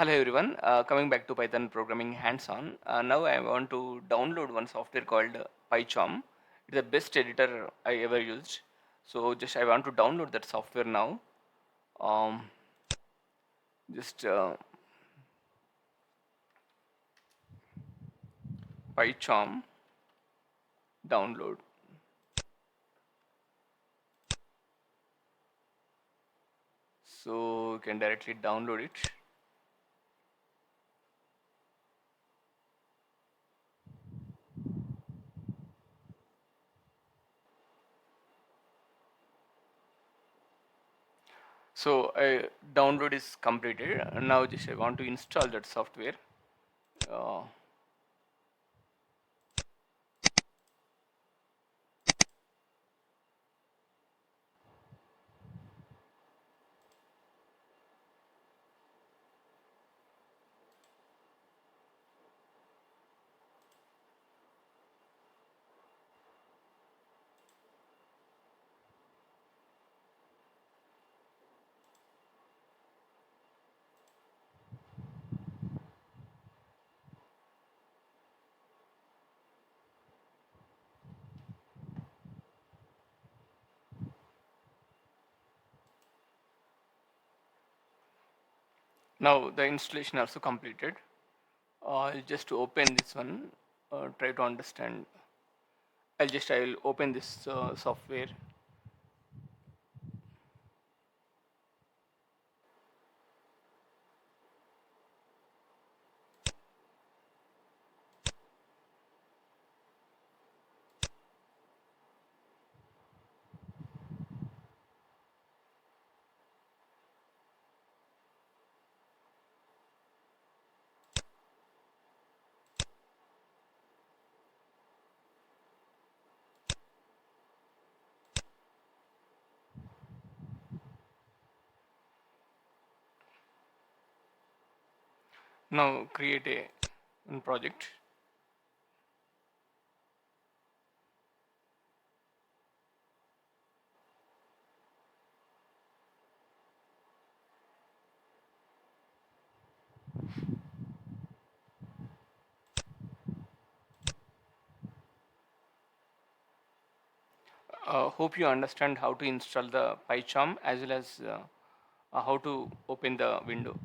Hello everyone, coming back to Python programming hands-on. Now I want to download one software called PyCharm. It's the best editor I ever used. So just I want to download that software now. Um, just PyCharm download. So you can directly download it. So I download is completed. Now just I want to install that software. Uh, Now the installation also completed. I'll just open this one. Try to understand. I will open this software. Now create a one project. Hope you understand how to install the PyCharm as well as how to open the window.